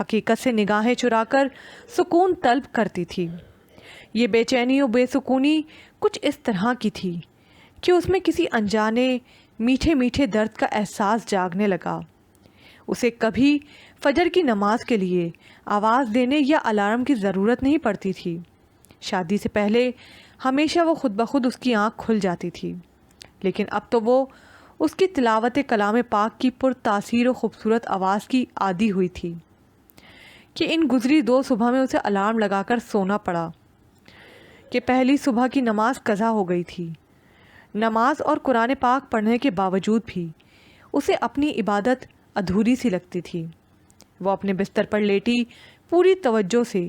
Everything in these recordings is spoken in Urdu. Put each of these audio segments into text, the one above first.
حقیقت سے نگاہیں چرا کر سکون طلب کرتی تھی۔ یہ بے چینی و بے سکونی کچھ اس طرح کی تھی کہ اس میں کسی انجانے میٹھے میٹھے درد کا احساس جاگنے لگا۔ اسے کبھی فجر کی نماز کے لیے آواز دینے یا الارم کی ضرورت نہیں پڑتی تھی۔ شادی سے پہلے ہمیشہ وہ خود بخود اس کی آنکھ کھل جاتی تھی، لیکن اب تو وہ اس کی تلاوت کلام پاک کی پر تاثیر و خوبصورت آواز کی عادی ہوئی تھی کہ ان گزری 2 صبح میں اسے الارم لگا کر سونا پڑا کہ پہلی صبح کی نماز قضا ہو گئی تھی۔ نماز اور قرآن پاک پڑھنے کے باوجود بھی اسے اپنی عبادت ادھوری سی لگتی تھی۔ وہ اپنے بستر پر لیٹی پوری توجہ سے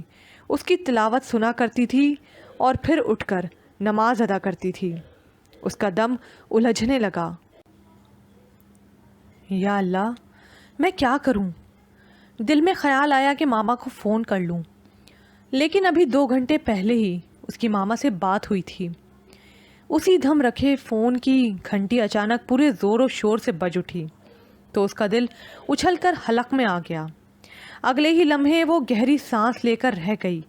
اس کی تلاوت سنا کرتی تھی اور پھر اٹھ کر نماز ادا کرتی تھی۔ اس کا دم الجھنے لگا۔ یا اللہ، میں کیا کروں؟ دل میں خیال آیا کہ ماما کو فون کر لوں، لیکن ابھی 2 گھنٹے پہلے ہی اس کی ماما سے بات ہوئی تھی۔ اسی دم رکھے فون کی گھنٹی اچانک پورے زور و شور سے بج اٹھی تو اس کا دل اچھل کر حلق میں آ گیا۔ اگلے ہی لمحے وہ گہری سانس لے کر رہ گئی۔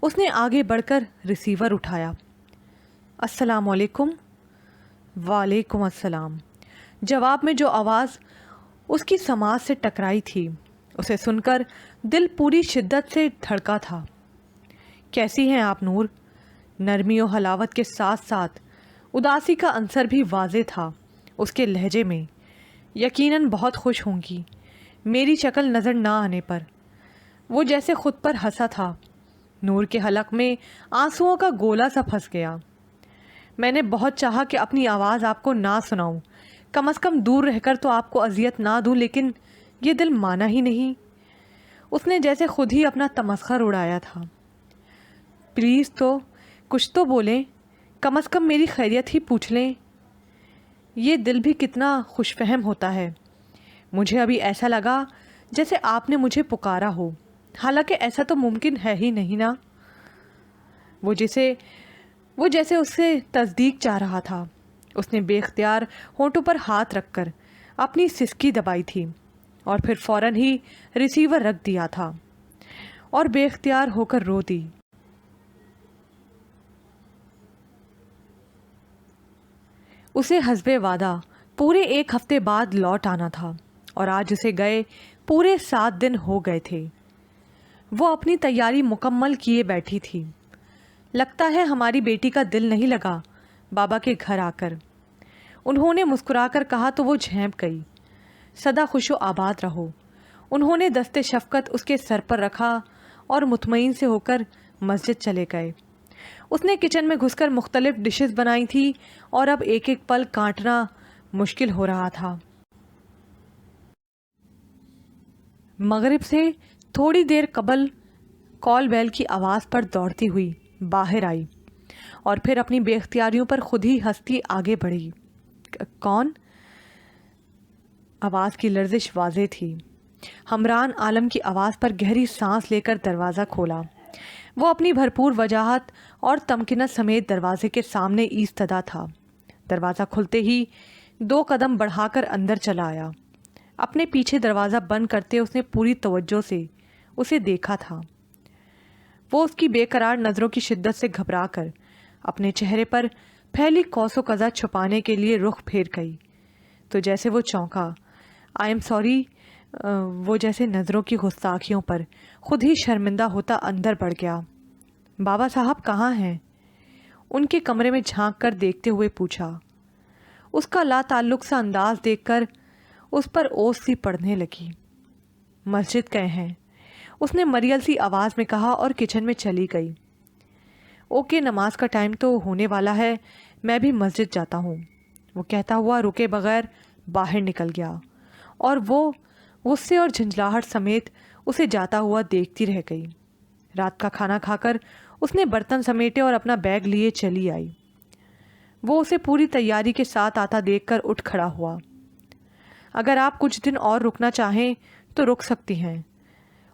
اس نے آگے بڑھ کر ریسیور اٹھایا۔ السلام علیکم۔ وعلیکم السلام۔ جواب میں جو آواز اس کی سماعت سے ٹکرائی تھی اسے سن کر دل پوری شدت سے دھڑکا تھا۔ کیسی ہیں آپ نور؟ نرمی و حلاوت کے ساتھ ساتھ اداسی کا عنصر بھی واضح تھا اس کے لہجے میں۔ یقیناً بہت خوش ہوں گی میری شکل نظر نہ آنے پر۔ وہ جیسے خود پر ہنسا تھا۔ نور کے حلق میں آنسوؤں کا گولا سا پھنس گیا۔ میں نے بہت چاہا کہ اپنی آواز آپ کو نہ سناؤں، کم از کم دور رہ کر تو آپ کو اذیت نہ دوں، لیکن یہ دل مانا ہی نہیں۔ اس نے جیسے خود ہی اپنا تمسخر اڑایا تھا۔ پلیز تو کچھ تو بولیں، کم از کم میری خیریت ہی پوچھ لیں۔ یہ دل بھی کتنا خوش فہم ہوتا ہے۔ مجھے ابھی ایسا لگا جیسے آپ نے مجھے پکارا ہو، حالانکہ ایسا تو ممکن ہے ہی نہیں نا۔ وہ جیسے اس سے تصدیق چاہ رہا تھا۔ اس نے بے اختیار ہونٹوں پر ہاتھ رکھ کر اپنی سسکی دبائی تھی اور پھر فوراً ہی ریسیور رکھ دیا تھا اور بے اختیار ہو کر رو دی۔ اسے حسب وعدہ پورے 1 ہفتے بعد لوٹ آنا تھا اور آج اسے گئے پورے 7 دن ہو گئے تھے۔ وہ اپنی تیاری مکمل کیے بیٹھی تھی۔ لگتا ہے ہماری بیٹی کا دل نہیں لگا بابا کے گھر آ کر، انہوں نے مسکرا کر کہا تو وہ جھینپ گئی۔ سدا خوش و آباد رہو۔ انہوں نے دست شفقت اس کے سر پر رکھا اور مطمئن سے ہو کر مسجد چلے گئے۔ اس نے کچن میں گھس کر مختلف ڈشز بنائی تھی اور اب ایک ایک پل کاٹنا مشکل ہو رہا تھا۔ مغرب سے تھوڑی دیر قبل کال بیل کی آواز پر دوڑتی ہوئی باہر آئی اور پھر اپنی بے اختیاریوں پر خود ہی ہنستی آگے بڑھی۔ کون؟ آواز کی لرزش واضح تھی۔ حمران عالم کی آواز پر گہری سانس لے کر دروازہ کھولا۔ وہ اپنی بھرپور وجاہت اور تمکنت سمیت دروازے کے سامنے ایستادہ تھا۔ دروازہ کھلتے ہی 2 قدم بڑھا کر اندر چلا آیا۔ اپنے پیچھے دروازہ بند کرتے اس نے پوری توجہ سے اسے دیکھا تھا۔ وہ اس کی بے قرار نظروں کی شدت سے گھبرا کر اپنے چہرے پر پھیلی قوس و قزح چھپانے کے لیے رخ پھیر گئی تو جیسے وہ چونکا۔ I am sorry. وہ جیسے نظروں کی گستاخیوں پر خود ہی شرمندہ ہوتا اندر بڑھ گیا۔ بابا صاحب کہاں ہیں؟ ان کے کمرے میں جھانک کر دیکھتے ہوئے پوچھا۔ اس کا لا تعلق سا انداز دیکھ کر اس پر اوس سی پڑنے لگی۔ مسجد گئے ہیں، اس نے مریل سی آواز میں کہا اور کچن میں چلی گئی۔ اوکے، نماز کا ٹائم تو ہونے والا ہے، میں بھی مسجد جاتا ہوں، وہ کہتا ہوا رکے بغیر باہر نکل گیا اور وہ غصے اور جھنجھلاہٹ سمیت اسے جاتا ہوا دیکھتی رہ گئی۔ رات کا کھانا کھا کر اس نے برتن سمیٹے اور اپنا بیگ لیے چلی آئی۔ وہ اسے پوری تیاری کے ساتھ آتا دیکھ کر اٹھ کھڑا ہوا۔ اگر آپ کچھ دن اور رکنا چاہیں تو رک سکتی ہیں،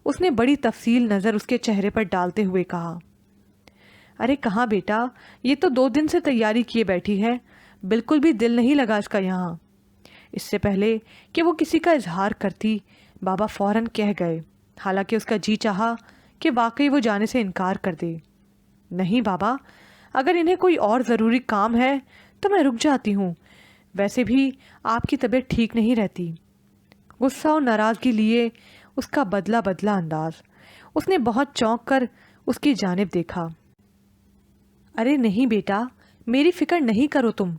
اس نے بڑی تفصیل نظر اس کے چہرے پر ڈالتے ہوئے کہا۔ ارے کہاں بیٹا، یہ تو 2 دن سے تیاری کیے بیٹھی ہے، بالکل بھی دل نہیں لگا اس کا یہاں۔ اس سے پہلے کہ وہ کسی کا اظہار کرتی بابا فوراً کہہ گئے، حالانکہ اس کا جی چاہا کہ واقعی وہ جانے سے انکار کر دے۔ نہیں بابا، اگر انہیں کوئی اور ضروری کام ہے تو میں رک جاتی ہوں، ویسے بھی آپ کی طبیعت ٹھیک نہیں رہتی۔ غصہ اور ناراضگی لیے اس کا بدلا بدلا انداز۔ اس نے بہت چونک کر اس کی جانب دیکھا۔ ارے نہیں بیٹا، میری فکر نہیں کرو تم،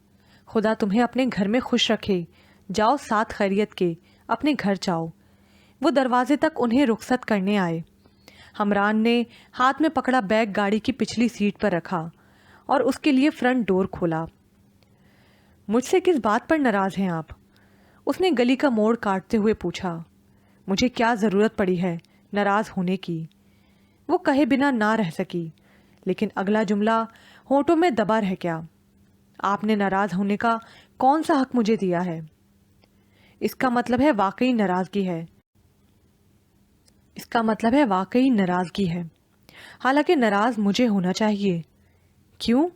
خدا تمہیں اپنے گھر میں خوش رکھے، جاؤ ساتھ خیریت کے اپنے گھر جاؤ۔ وہ دروازے تک انہیں رخصت کرنے آئے۔ حمران نے ہاتھ میں پکڑا بیگ گاڑی کی پچھلی سیٹ پر رکھا اور اس کے لیے فرنٹ ڈور کھولا۔ مجھ سے کس بات پر ناراض ہیں آپ؟ اس نے گلی کا موڑ کاٹتے ہوئے پوچھا۔ مجھے کیا ضرورت پڑی ہے ناراض ہونے کی؟ وہ کہے بنا نہ رہ سکی، لیکن اگلا جملہ ہونٹوں میں دبا رہ گیا۔ آپ نے ناراض ہونے کا کون سا حق مجھے دیا ہے؟ اس کا مطلب ہے واقعی ناراضگی ہے۔ حالانکہ ناراض مجھے ہونا چاہیے۔ کیوں؟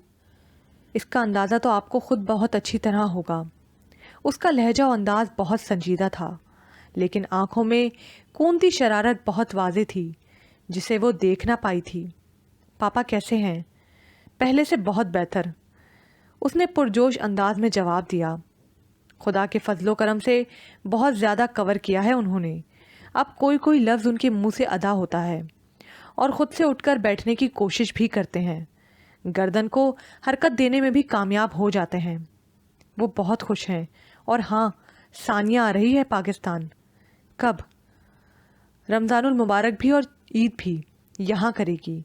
اس کا اندازہ تو آپ کو خود بہت اچھی طرح ہوگا۔ اس کا لہجہ و انداز بہت سنجیدہ تھا، لیکن آنکھوں میں کونتی شرارت بہت واضح تھی جسے وہ دیکھ نہ پائی تھی۔ پاپا کیسے ہیں؟ پہلے سے بہت بہتر، اس نے پرجوش انداز میں جواب دیا۔ خدا کے فضل و کرم سے بہت زیادہ کور کیا ہے انہوں نے، اب کوئی کوئی لفظ ان کے منہ سے ادا ہوتا ہے اور خود سے اٹھ کر بیٹھنے کی کوشش بھی کرتے ہیں، گردن کو حرکت دینے میں بھی کامیاب ہو جاتے ہیں۔ وہ بہت خوش ہیں، اور ہاں، ثانیہ آ رہی ہے پاکستان۔ کب؟ رمضان المبارک بھی اور عید بھی یہاں کرے گی۔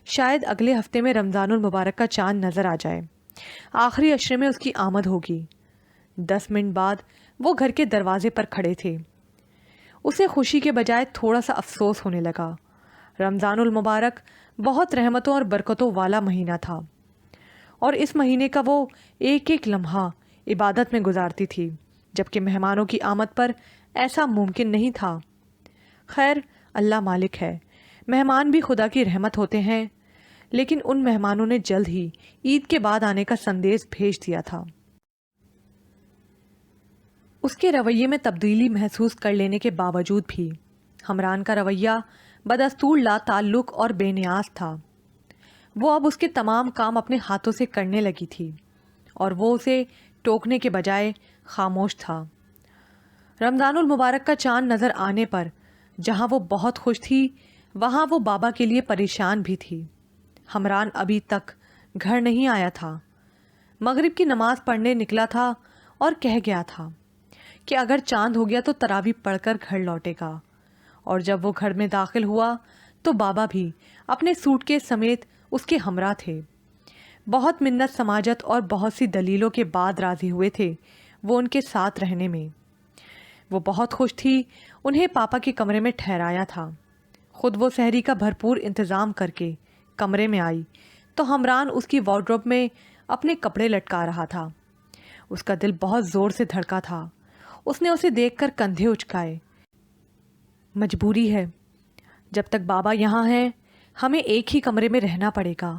شاید اگلے ہفتے میں رمضان المبارک کا چاند نظر آ جائے، آخری عشرے میں اس کی آمد ہوگی۔ 10 منٹ بعد وہ گھر کے دروازے پر کھڑے تھے۔ اسے خوشی کے بجائے تھوڑا سا افسوس ہونے لگا۔ رمضان المبارک بہت رحمتوں اور برکتوں والا مہینہ تھا، اور اس مہینے کا وہ ایک ایک لمحہ عبادت میں گزارتی تھی، جبکہ مہمانوں کی آمد پر ایسا ممکن نہیں تھا۔ خیر، اللہ مالک ہے، مہمان بھی خدا کی رحمت ہوتے ہیں، لیکن ان مہمانوں نے جلد ہی عید کے بعد آنے کا سندیش بھیج دیا تھا۔ اس کے رویے میں تبدیلی محسوس کر لینے کے باوجود بھی حمران کا رویہ بدستور لا تعلق اور بے نیاز تھا۔ وہ اب اس کے تمام کام اپنے ہاتھوں سے کرنے لگی تھی، اور وہ اسے ٹوکنے کے بجائے خاموش تھا۔ رمضان المبارک کا چاند نظر آنے پر جہاں وہ بہت خوش تھی، وہاں وہ بابا کے لیے پریشان بھی تھی۔ حمران ابھی تک گھر نہیں آیا تھا۔ مغرب کی نماز پڑھنے نکلا تھا اور کہہ گیا تھا کہ اگر چاند ہو گیا تو تراویح پڑھ کر گھر لوٹے گا، اور جب وہ گھر میں داخل ہوا تو بابا بھی اپنے سوٹ کے سمیت اس کے ہمراہ تھے۔ بہت منت سماجت اور بہت سی دلیلوں کے بعد راضی ہوئے تھے وہ ان کے ساتھ رہنے میں۔ وہ بہت خوش تھی، انہیں پاپا کے کمرے میں ٹھہرایا تھا۔ خود وہ سحری کا بھرپور انتظام کر کے کمرے میں آئی تو حمران اس کی وارڈروب میں اپنے کپڑے لٹکا رہا تھا۔ اس کا دل بہت زور سے دھڑکا تھا۔ اس نے اسے دیکھ کر کندھے اچکائے۔ مجبوری ہے، جب تک بابا یہاں ہیں ہمیں ایک ہی کمرے میں رہنا پڑے گا۔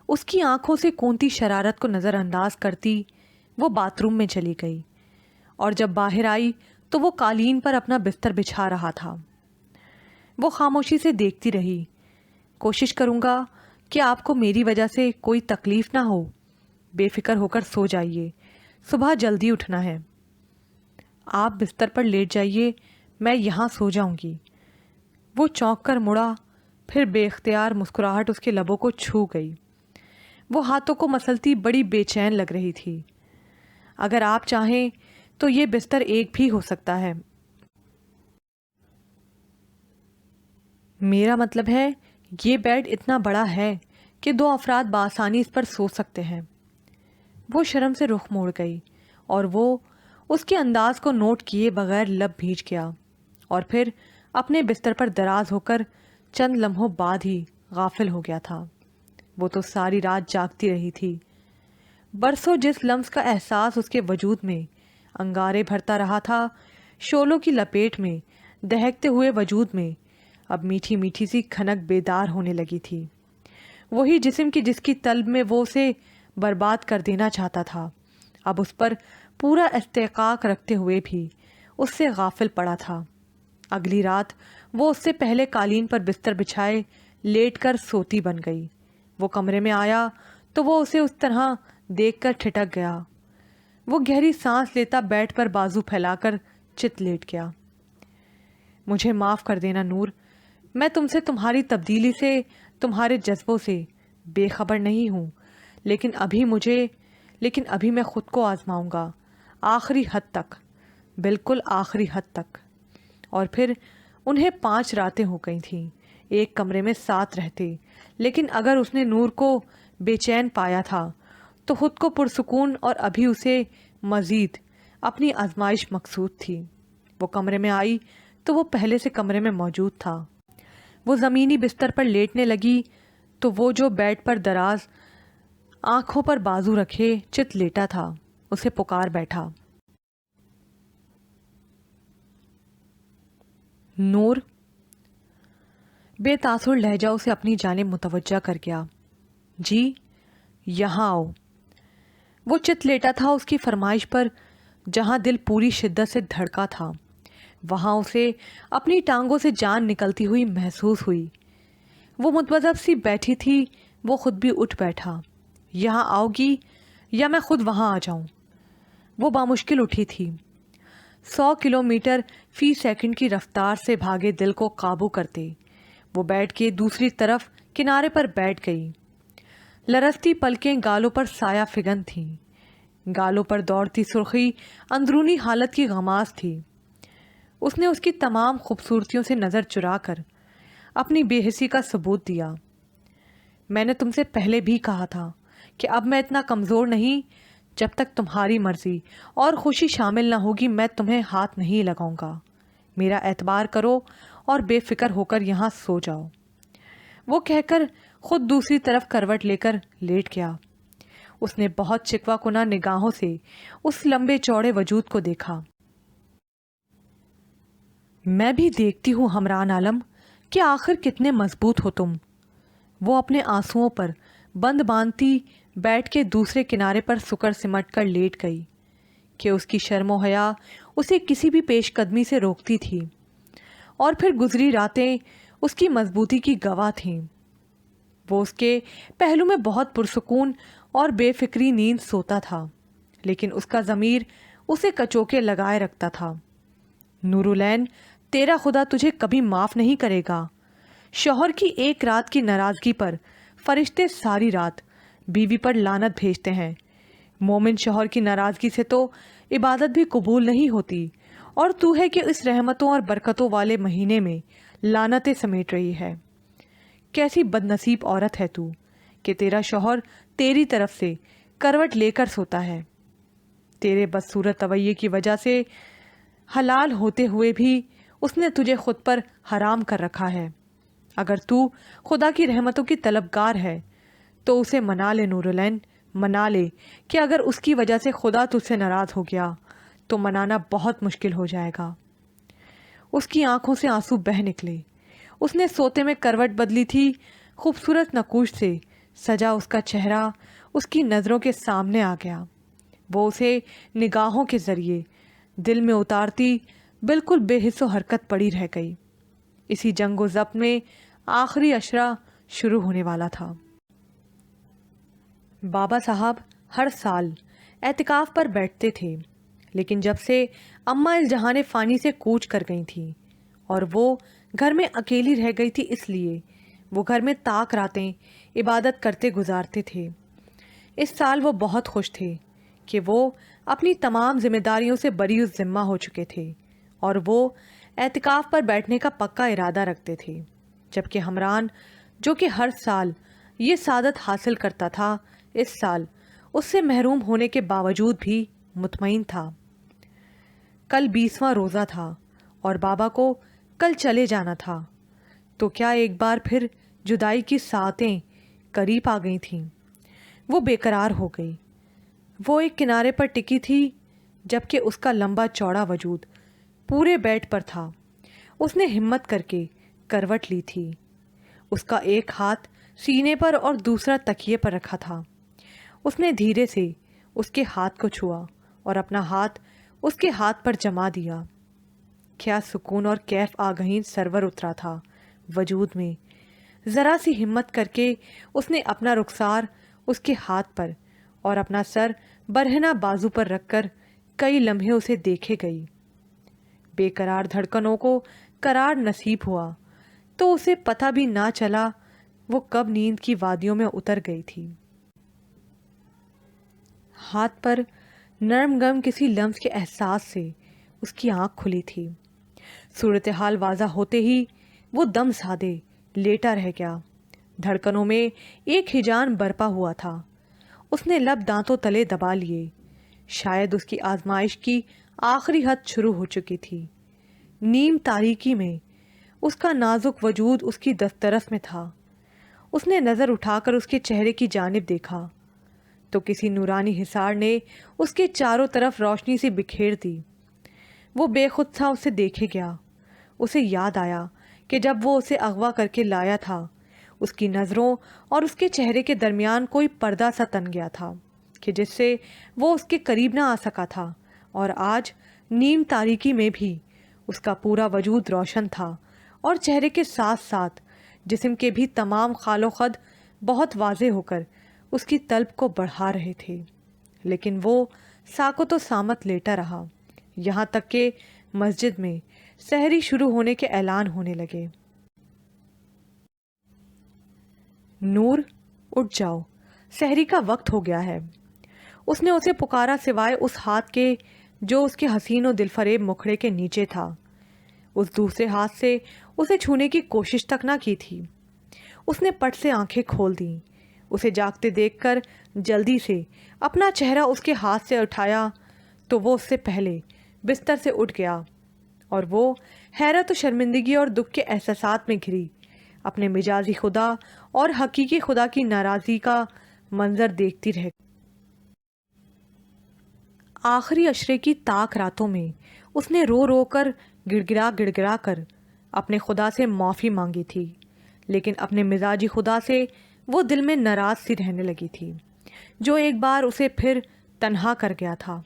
اس کی آنکھوں سے کونتی شرارت کو نظر انداز کرتی وہ باتھ روم میں چلی گئی، اور جب باہر آئی تو وہ قالین پر اپنا بستر بچھا رہا تھا۔ وہ خاموشی سے دیکھتی رہی۔ کوشش کروں گا کہ آپ کو میری وجہ سے کوئی تکلیف نہ ہو، بے فکر ہو کر سو جائیے، صبح جلدی اٹھنا ہے۔ آپ بستر پر لیٹ جائیے، میں یہاں سو جاؤں گی۔ وہ چونک کر مڑا، پھر بے اختیار مسکراہٹ اس کے لبوں کو چھو گئی۔ وہ ہاتھوں کو مسلتی بڑی بے چین لگ رہی تھی۔ اگر آپ چاہیں تو یہ بستر ایک بھی ہو سکتا ہے۔ میرا مطلب ہے یہ بیڈ اتنا بڑا ہے کہ 2 افراد بآسانی اس پر سو سکتے ہیں۔ وہ شرم سے رخ موڑ گئی، اور وہ اس کے انداز کو نوٹ کیے بغیر لب بھیج گیا، اور پھر اپنے بستر پر دراز ہو کر چند لمحوں بعد ہی غافل ہو گیا تھا۔ وہ تو ساری رات جاگتی رہی تھی۔ برسوں جس لمس کا احساس اس کے وجود میں انگارے بھرتا رہا تھا، شعلوں کی لپیٹ میں دہکتے ہوئے وجود میں اب میٹھی میٹھی سی کھنک بیدار ہونے لگی تھی۔ وہی جسم کی جس کی طلب میں وہ اسے برباد کر دینا چاہتا تھا، اب اس پر پورا استحقاق رکھتے ہوئے بھی اس سے غافل پڑا تھا۔ اگلی رات وہ اس سے پہلے قالین پر بستر بچھائے لیٹ کر سوتی بن گئی۔ وہ کمرے میں آیا تو وہ اسے اس طرح دیکھ کر ٹھٹک گیا۔ وہ گہری سانس لیتا بیڈ پر بازو پھیلا کر چت لیٹ گیا۔ مجھے معاف کر دینا نور، میں تم سے تمہاری تبدیلی سے، تمہارے جذبوں سے بے خبر نہیں ہوں، لیکن ابھی میں خود کو آزماؤں گا، آخری حد تک، بالکل آخری حد تک۔ اور پھر انہیں 5 راتیں ہو گئی تھیں، ایک کمرے میں 7 رہتے، لیکن اگر اس نے نور کو بے چین پایا تھا تو خود کو پرسکون، اور ابھی اسے مزید اپنی آزمائش مقصود تھی۔ وہ کمرے میں آئی تو وہ پہلے سے کمرے میں موجود تھا۔ وہ زمینی بستر پر لیٹنے لگی تو وہ جو بیڈ پر دراز آنکھوں پر بازو رکھے چت لیٹا تھا اسے پکار بیٹھا، نور۔ بے تاثر لہجہ اسے اپنی جانب متوجہ کر گیا۔ جی، یہاں آؤ۔ وہ چت لیٹا تھا اس کی فرمائش پر، جہاں دل پوری شدت سے دھڑکا تھا وہاں اسے اپنی ٹانگوں سے جان نکلتی ہوئی محسوس ہوئی۔ وہ متوجب سی بیٹھی تھی، وہ خود بھی اٹھ بیٹھا۔ یہاں آؤ گی یا میں خود وہاں آ جاؤں؟ وہ بامشکل اٹھی تھی۔ 100 کلومیٹر فی سیکنڈ کی رفتار سے بھاگے دل کو قابو کرتے وہ بیڈ کے دوسری طرف کنارے پر بیٹھ گئی۔ لرزتی پلکیں گالوں پر سایہ فگن تھیں، گالوں پر دوڑتی سرخی اندرونی حالت کی غماز تھی۔ اس نے اس کی تمام خوبصورتیوں سے نظر چرا کر اپنی بے حسی کا ثبوت دیا۔ میں نے تم سے پہلے بھی کہا تھا کہ اب میں اتنا کمزور نہیں، جب تک تمہاری مرضی اور خوشی شامل نہ ہوگی میں تمہیں ہاتھ نہیں لگاؤں گا۔ میرا اعتبار کرو اور بے فکر ہو کر یہاں سو جاؤ۔ وہ کہہ کر خود دوسری طرف کروٹ لے کر لیٹ گیا۔ اس نے بہت شکوہ کنہ نگاہوں سے اس لمبے چوڑے وجود کو دیکھا۔ میں بھی دیکھتی ہوں حمران عالم کہ آخر کتنے مضبوط ہو تم۔ وہ اپنے آنسوؤں پر بند باندھتی بیٹھ کے دوسرے کنارے پر سکر سمٹ کر لیٹ گئی کہ اس کی شرم و حیا اسے کسی بھی پیش قدمی سے روکتی تھی، اور پھر گزری راتیں اس کی مضبوطی کی گواہ تھیں۔ وہ اس کے پہلو میں بہت پرسکون اور بے فکری نیند سوتا تھا، لیکن اس کا ضمیر اسے کچوکے لگائے رکھتا تھا۔ نورالعین، تیرا خدا تجھے کبھی معاف نہیں کرے گا۔ شوہر کی ایک رات کی ناراضگی پر فرشتے ساری رات بیوی پر لعنت بھیجتے ہیں۔ مومن شوہر کی ناراضگی سے تو عبادت بھی قبول نہیں ہوتی، اور تو ہے کہ اس رحمتوں اور برکتوں والے مہینے میں لعنتیں سمیٹ رہی ہے۔ کیسی بد نصیب عورت ہے تو کہ تیرا شوہر تیری طرف سے کروٹ لے کر سوتا ہے۔ تیرے بدصورت رویے کی وجہ سے حلال ہوتے ہوئے بھی اس نے تجھے خود پر حرام کر رکھا ہے۔ اگر تو خدا کی رحمتوں کی طلبگار ہے تو اسے منا لے نورالعین، منا لے کہ اگر اس کی وجہ سے خدا تجھ سے ناراض ہو گیا تو منانا بہت مشکل ہو جائے گا۔ اس کی آنکھوں سے آنسو بہہ نکلے۔ اس نے سوتے میں کروٹ بدلی تھی، خوبصورت نقوش سے سجا اس کا چہرہ اس کی نظروں کے سامنے آ گیا۔ وہ اسے نگاہوں کے ذریعے دل میں اتارتی بالکل بے حس و حرکت پڑی رہ گئی۔ اسی جنگ و ضبط میں آخری عشرہ شروع ہونے والا تھا۔ بابا صاحب ہر سال اعتکاف پر بیٹھتے تھے، لیکن جب سے اماں الجہان فانی سے کوچ کر گئی تھیں اور وہ گھر میں اکیلی رہ گئی تھی، اس لیے وہ گھر میں طاق راتیں عبادت کرتے گزارتے تھے۔ اس سال وہ بہت خوش تھے کہ وہ اپنی تمام ذمہ داریوں سے بری الذمہ ہو چکے تھے، اور وہ اعتکاف پر بیٹھنے کا پکا ارادہ رکھتے تھے، جبکہ حمران، جو کہ ہر سال یہ سعادت حاصل کرتا تھا، اس سال اس سے محروم ہونے کے باوجود بھی مطمئن تھا۔ کل 20واں روزہ تھا اور بابا کو کل چلے جانا تھا، تو کیا ایک بار پھر جدائی کی ساعتیں قریب آ گئی تھیں۔ وہ بے قرار ہو گئی۔ وہ ایک کنارے پر ٹکی تھی، جبکہ اس کا لمبا چوڑا وجود پورے بیڈ پر تھا۔ اس نے ہمت کر کے کروٹ لی تھی۔ اس کا ایک ہاتھ سینے پر اور دوسرا تکیے پر رکھا تھا۔ اس نے دھیرے سے اس کے ہاتھ کو چھوا اور اپنا ہاتھ اس کے ہاتھ پر جما دیا۔ کیا سکون اور کیف آگہی سرور اترا تھا وجود میں۔ ذرا سی ہمت کر کے اس نے اپنا رخسار اس کے ہاتھ پر اور اپنا سر برہنہ بازو پر رکھ کر کئی لمحے اسے دیکھے گئی۔ بے قرار دھڑکنوں کو قرار نصیب ہوا تو اسے پتہ بھی نہ چلا وہ کب نیند کی وادیوں میں اتر گئی تھی۔ ہاتھ پر نرم گم کسی لمس کے احساس سے اس کی آنکھ کھلی تھی۔ صورتحال واضح ہوتے ہی وہ دم سادے لیٹا رہ گیا۔ دھڑکنوں میں ایک ہیجان برپا ہوا تھا۔ اس نے لب دانتوں تلے دبا لیے۔ شاید اس کی آزمائش کی آخری حد شروع ہو چکی تھی۔ نیم تاریکی میں اس کا نازک وجود اس کی دسترس میں تھا۔ اس نے نظر اٹھا کر اس کے چہرے کی جانب دیکھا تو کسی نورانی حصار نے اس کے چاروں طرف روشنی سے بکھیر دی۔ وہ بے خود سا اسے دیکھے گیا۔ اسے یاد آیا کہ جب وہ اسے اغوا کر کے لایا تھا اس کی نظروں اور اس کے چہرے کے درمیان کوئی پردہ سا تن گیا تھا کہ جس سے وہ اس کے قریب نہ آ سکا تھا، اور آج نیم تاریکی میں بھی اس کا پورا وجود روشن تھا اور چہرے کے ساتھ ساتھ جسم کے بھی تمام خال و خد بہت واضح ہو کر اس کی طلب کو بڑھا رہے تھے۔ لیکن وہ ساکت و سامت لیٹا رہا یہاں تک کہ مسجد میں سحری شروع ہونے کے اعلان ہونے لگے۔ نور، اٹھ جاؤ، سحری کا وقت ہو گیا ہے۔ اس نے اسے پکارا سوائے اس ہاتھ کے جو اس کے حسین و دل فریب مکھڑے کے نیچے تھا۔ اس دوسرے ہاتھ سے اسے چھونے کی کوشش تک نہ کی تھی۔ اس نے پٹ سے آنکھیں کھول دیں۔ اسے جاگتے دیکھ کر جلدی سے اپنا چہرہ اس کے ہاتھ سے اٹھایا تو وہ اس سے پہلے بستر سے اٹھ گیا، اور وہ حیرت و شرمندگی اور دکھ کے احساسات میں گھری اپنے مجازی خدا اور حقیقی خدا کی ناراضی کا منظر دیکھتی رہ۔ آخری عشرے کی تاک راتوں میں اس نے رو رو کر گڑ گڑا کر اپنے خدا سے معافی مانگی تھی، لیکن اپنے مزاجی خدا سے وہ دل میں ناراض سی رہنے لگی تھی جو ایک بار اسے پھر تنہا کر گیا تھا۔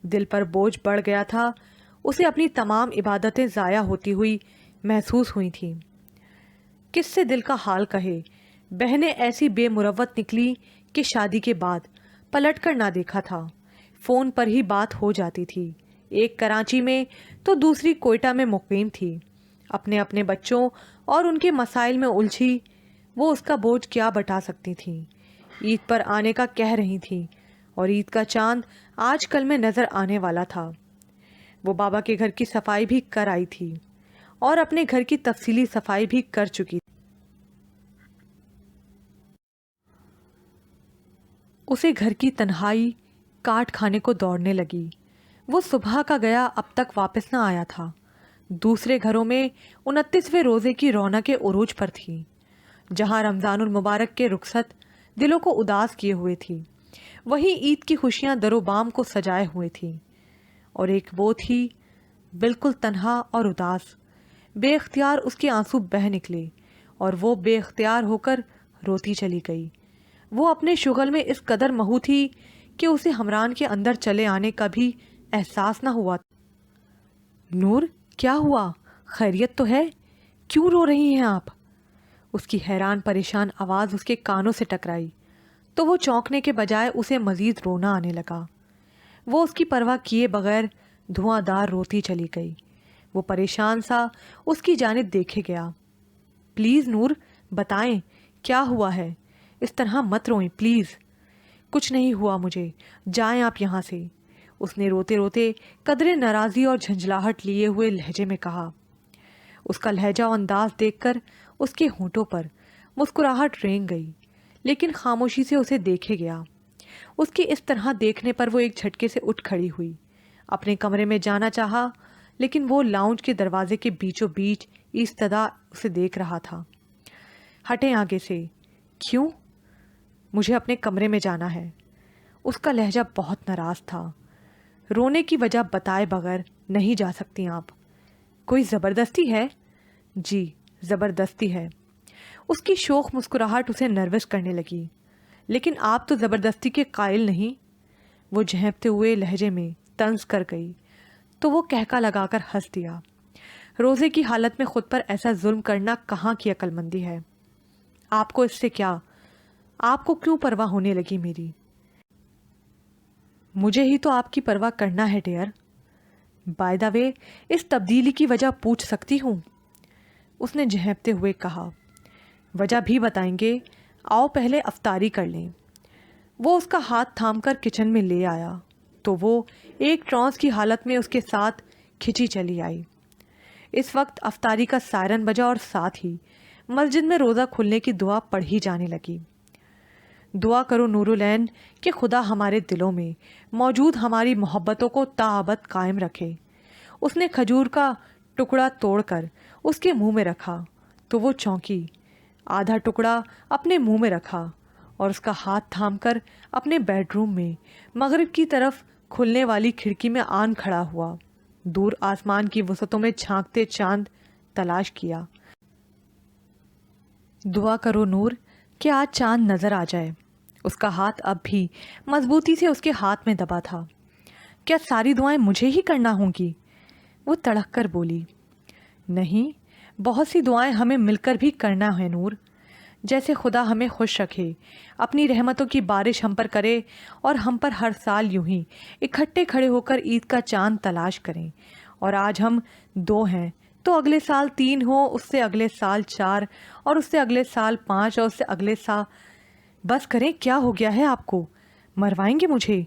دل پر بوجھ بڑھ گیا تھا۔ اسے اپنی تمام عبادتیں ضائع ہوتی ہوئی محسوس ہوئی تھیں۔ کس سے دل کا حال کہے؟ بہنیں ایسی بے مروت نکلی کہ شادی کے بعد پلٹ کر نہ دیکھا تھا۔ فون پر ہی بات ہو جاتی تھی۔ ایک کراچی میں تو دوسری کوئٹہ میں مقیم تھی۔ اپنے اپنے بچوں اور ان کے مسائل میں الجھی وہ اس کا بوجھ کیا بٹا سکتی تھیں۔ عید پر آنے کا کہہ رہی تھیں اور عید کا چاند آج کل میں نظر آنے والا تھا۔ وہ بابا کے گھر کی صفائی بھی کر آئی تھی اور اپنے گھر کی تفصیلی صفائی بھی کر چکی تھی۔ اسے گھر کی تنہائی کاٹ کھانے کو دوڑنے لگی۔ وہ صبح کا گیا اب تک واپس نہ آیا تھا۔ دوسرے گھروں میں 29ویں روزے کی رونقیں عروج پر تھی۔ جہاں رمضان المبارک کے رخصت دلوں کو اداس کیے ہوئے تھی، وہیں عید کی خوشیاں در و بام کو سجائے ہوئے تھی، اور ایک وہ تھی بالکل تنہا اور اداس۔ بے اختیار اس کے آنسو بہہ نکلے اور وہ بے اختیار ہو کر روتی چلی گئی۔ وہ اپنے شغل میں اس قدر مہو تھی کہ اسے حمران کے اندر چلے آنے کا بھی احساس نہ ہوا۔ نور، کیا ہوا؟ خیریت تو ہے؟ کیوں رو رہی ہیں آپ؟ اس کی حیران پریشان آواز اس کے کانوں سے ٹکرائی تو وہ چونکنے کے بجائے اسے مزید رونا آنے لگا۔ وہ اس کی پرواہ کیے بغیر دھواں دار روتی چلی گئی۔ وہ پریشان سا اس کی جانب دیکھے گیا۔ پلیز نور، بتائیں کیا ہوا ہے؟ اس طرح مت روئیں پلیز۔ کچھ نہیں ہوا مجھے، جائیں آپ یہاں سے، اس نے روتے روتے قدرے ناراضی اور جھنجھلاہٹ لیے ہوئے لہجے میں کہا۔ اس کا لہجہ و انداز دیکھ کر اس کے ہونٹوں پر مسکراہٹ رینگ گئی، لیکن خاموشی سے اسے دیکھے گیا۔ اس کے اس طرح دیکھنے پر وہ ایک جھٹکے سے اٹھ کھڑی ہوئی، اپنے کمرے میں جانا چاہا، لیکن وہ لاؤنج کے دروازے کے بیچوں بیچ ایستادہ اسے دیکھ رہا تھا۔ ہٹیں آگے سے۔ کیوں؟ مجھے اپنے کمرے میں جانا ہے۔ اس کا لہجہ بہت ناراض تھا۔ رونے کی وجہ بتائے بغیر نہیں جا سکتی آپ۔ کوئی زبردستی ہے؟ جی، زبردستی ہے۔ اس کی شوخ مسکراہٹ اسے نروس کرنے لگی۔ لیکن آپ تو زبردستی کے قائل نہیں، وہ جھینپتے ہوئے لہجے میں طنز کر گئی۔ تو وہ کہکا لگا کر ہنس دیا۔ روزے کی حالت میں خود پر ایسا ظلم کرنا کہاں کی عقل مندی ہے؟ آپ کو اس سے کیا؟ آپ کو کیوں پرواہ ہونے لگی میری؟ مجھے ہی تو آپ کی پرواہ کرنا ہے ڈیئر۔ بائی دا وے، اس تبدیلی کی وجہ پوچھ سکتی ہوں؟ اس نے جھینپتے ہوئے کہا۔ وجہ بھی بتائیں گے، آؤ پہلے افطاری کر لیں۔ وہ اس کا ہاتھ تھام کر کچن میں لے آیا تو وہ ایک ٹرانس کی حالت میں اس کے ساتھ کھچی چلی آئی۔ اس وقت افطاری کا سائرن بجا اور ساتھ ہی مسجد میں روزہ کھلنے کی دعا پڑھی جانے لگی۔ دعا کرو نورالعین کہ خدا ہمارے دلوں میں موجود ہماری محبتوں کو تاابد قائم رکھے۔ اس نے کھجور کا ٹکڑا توڑ کر اس کے منہ میں رکھا تو وہ چونکی، آدھا ٹکڑا اپنے منہ میں رکھا اور اس کا ہاتھ تھام کر اپنے بیڈ روم میں مغرب کی طرف کھلنے والی کھڑکی میں آن کھڑا ہوا، دور آسمان کی وسعتوں میں جھانکتے چاند تلاش کیا۔ دعا کرو نور کہ آج چاند نظر آ جائے۔ اس کا ہاتھ اب بھی مضبوطی سے اس کے ہاتھ میں دبا تھا۔ کیا ساری دعائیں مجھے ہی کرنا ہوں گی؟ وہ تڑک کر بولی۔ نہیں، بہت سی دعائیں ہمیں مل کر بھی کرنا ہے نور۔ جیسے خدا ہمیں خوش رکھے، اپنی رحمتوں کی بارش ہم پر کرے اور ہم پر ہر سال یوں ہی اکٹھے کھڑے ہو کر عید کا چاند تلاش کریں۔ اور آج ہم 2 ہیں تو اگلے سال 3 ہو، اس سے اگلے سال 4 اور اس سے اگلے سال 5 اور اس سے اگلے سال۔ بس کریں، کیا ہو گیا ہے آپ کو؟ مروائیں گے مجھے؟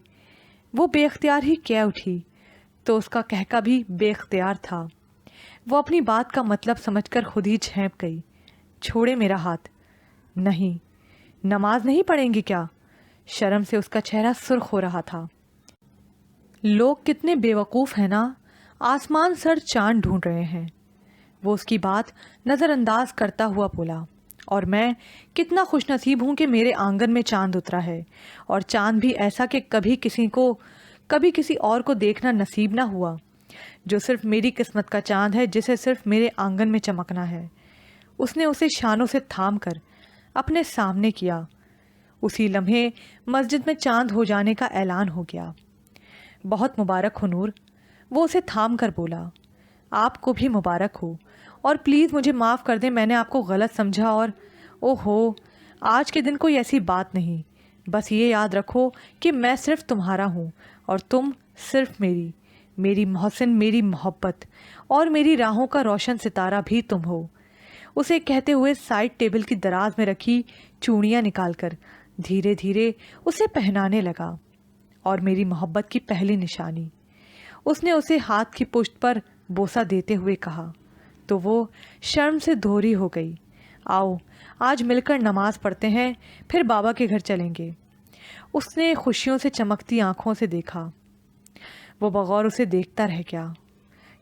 وہ بے اختیار ہی کہہ اٹھی تو اس کا کہکا بھی بے اختیار تھا۔ وہ اپنی بات کا مطلب سمجھ کر خود ہی جھینپ گئی۔ چھوڑے میرا ہاتھ۔ نہیں، نماز نہیں پڑھیں گے کیا؟ شرم سے اس کا چہرہ سرخ ہو رہا تھا۔ لوگ کتنے بے وقوف ہیں نا، آسمان سر چاند ڈھونڈ رہے ہیں۔ وہ اس کی بات نظر انداز کرتا ہوا بولا، اور میں کتنا خوش نصیب ہوں کہ میرے آنگن میں چاند اترا ہے، اور چاند بھی ایسا کہ کبھی کسی اور کو دیکھنا نصیب نہ ہوا، جو صرف میری قسمت کا چاند ہے، جسے صرف میرے آنگن میں چمکنا ہے۔ اس نے اسے شانوں سے تھام کر اپنے سامنے کیا۔ اسی لمحے مسجد میں چاند ہو جانے کا اعلان ہو گیا۔ بہت مبارک ہو نور، وہ اسے تھام کر بولا۔ آپ کو بھی مبارک ہو، اور پلیز مجھے معاف کر دیں، میں نے آپ کو غلط سمجھا، اور اوہو، آج کے دن کوئی ایسی بات نہیں۔ بس یہ یاد رکھو کہ میں صرف تمہارا ہوں اور تم صرف میری محسن، میری محبت اور میری راہوں کا روشن ستارہ بھی تم ہو۔ اسے کہتے ہوئے سائڈ ٹیبل کی دراز میں رکھی چوڑیاں نکال کر دھیرے دھیرے اسے پہنانے لگا۔ اور میری محبت کی پہلی نشانی، اس نے اسے ہاتھ کی پشت پر بوسہ دیتے ہوئے کہا تو وہ شرم سے دھوری ہو گئی۔ آؤ آج مل کر نماز پڑھتے ہیں، پھر بابا کے گھر چلیں گے۔ اس نے خوشیوں سے چمکتی آنکھوں سے دیکھا۔ وہ بغور اسے دیکھتا رہ گیا۔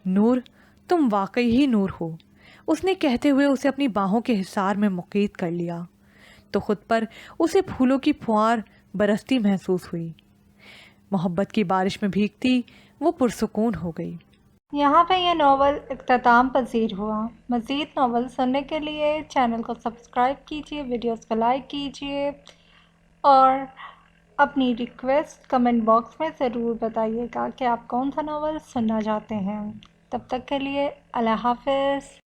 نور، تم واقعی ہی نور ہو، اس نے کہتے ہوئے اسے اپنی باہوں کے حصار میں مقید کر لیا تو خود پر اسے پھولوں کی پھوار برستی محسوس ہوئی۔ محبت کی بارش میں بھیگتی وہ پرسکون ہو گئی۔ یہاں پہ یہ ناول اختتام پذیر ہوا۔ مزید ناول سننے کے لیے چینل کو سبسکرائب کیجیے، ویڈیوز کو لائک کیجیے اور اپنی ریکویسٹ کمنٹ باکس میں ضرور بتائیے گا کہ آپ کون سا ناول سننا چاہتے ہیں۔ تب تک کے لیے اللہ حافظ۔